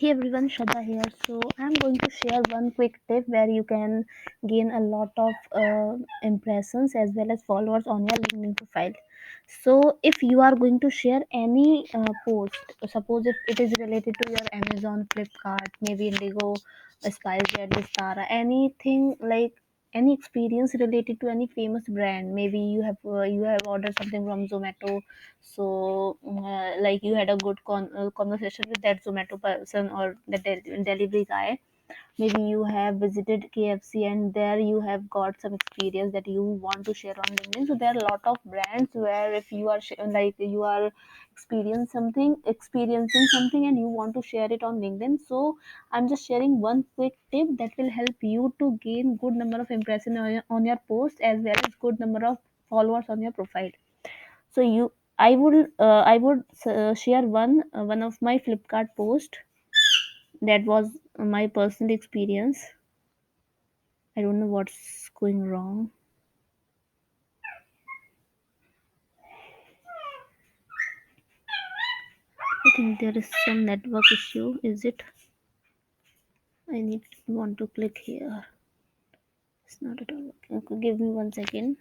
Hey everyone, Shraddha here. So I'm going to share one quick tip where you can gain a lot of impressions as well as followers on your LinkedIn profile. So if you are going to share any post, suppose if it is related to your Amazon, Flipkart, maybe Indigo, SpiceJet, Vistara, anything like any experience related to any famous brand. Maybe you have ordered something from Zomato, so like you had a good conversation with that Zomato person or the delivery guy. Maybe you have visited KFC and there you have got some experience that you want to share on LinkedIn. So there are a lot of brands where if you are like you are experiencing something and you want to share it on LinkedIn. So I'm just sharing one quick tip that will help you to gain good number of impression on your post as well as good number of followers on your profile. So I would share one of my Flipkart post that was my personal experience. I don't know what's going wrong. I think there is some network issue. Is it? I want to click here. It's not at all working. Okay, give me 1 second.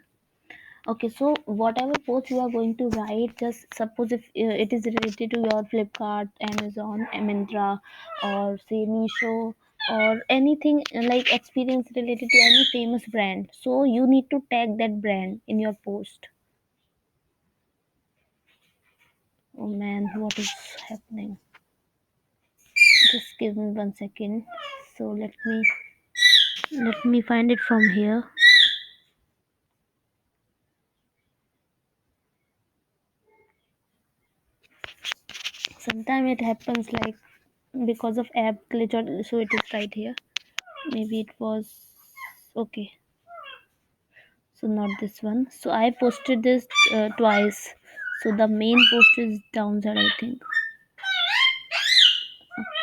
Okay, so whatever post you are going to write, just suppose if it is related to your Flipkart, Amazon, Myntra, or say Meesho, or anything like experience related to any famous brand. So you need to tag that brand in your post. Oh man, what is happening? Just give me 1 second. So let me find it from here. Sometimes it happens like because of app glitch, or so it is right here. Maybe it was okay. So not this one. So I posted this twice. So the main post is downside, I think.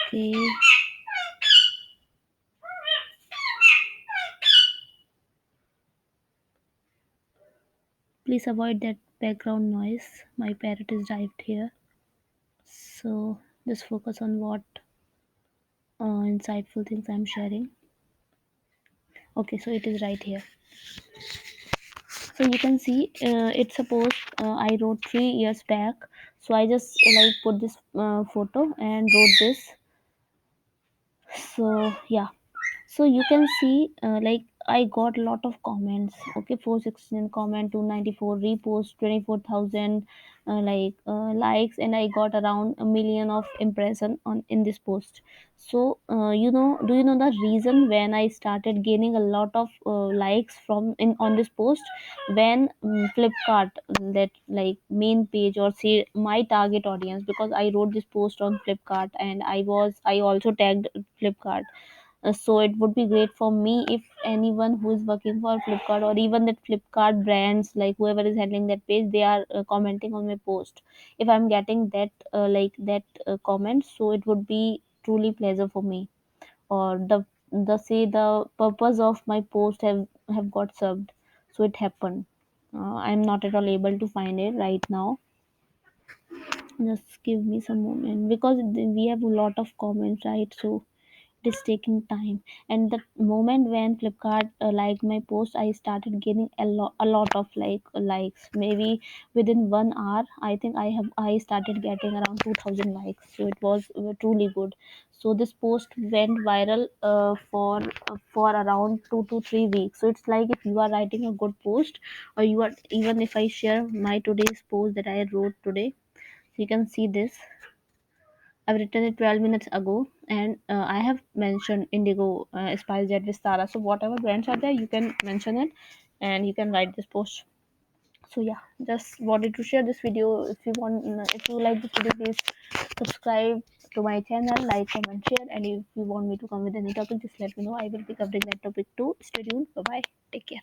Okay. Please avoid that background noise. My parrot is right here. So just focus on what insightful things I'm sharing. Okay, so it is right here. So you can see it's suppose I wrote 3 years back. So I just like put this photo and wrote this. So yeah, so you can see like I got a lot of comments. Okay, 416 comment, 294 repost, 24,000 likes, and I got around a million of impression on in this post. So do you know the reason when I started gaining a lot of likes from in on this post? When Flipkart, that like main page or say my target audience, because I wrote this post on Flipkart and I also tagged Flipkart. So it would be great for me if anyone who is working for Flipkart or even that Flipkart brands, like whoever is handling that page, they are commenting on my post. If I'm getting that comment, so it would be truly pleasure for me. Or the purpose of my post have got served. So it happened. I'm not at all able to find it right now. Just give me some moment because we have a lot of comments, right? So it is taking time. And the moment when Flipkart liked my post, I started getting a lot of likes. Maybe within 1 hour, I think I started getting around 2,000 likes. So it was truly good. So this post went viral for around 2 to 3 weeks. So it's like if you are writing a good post, or you are, even if I share my today's post that I wrote today, you can see this. I've written it 12 minutes ago, and I have mentioned Indigo, SpiceJet, Vistara. So whatever brands are there, you can mention it, and you can write this post. So yeah, just wanted to share this video. If you like this video, please subscribe to my channel, like, comment, share, and if you want me to come with any topic, just let me know. I will be covering that topic too. Stay tuned. Bye bye. Take care.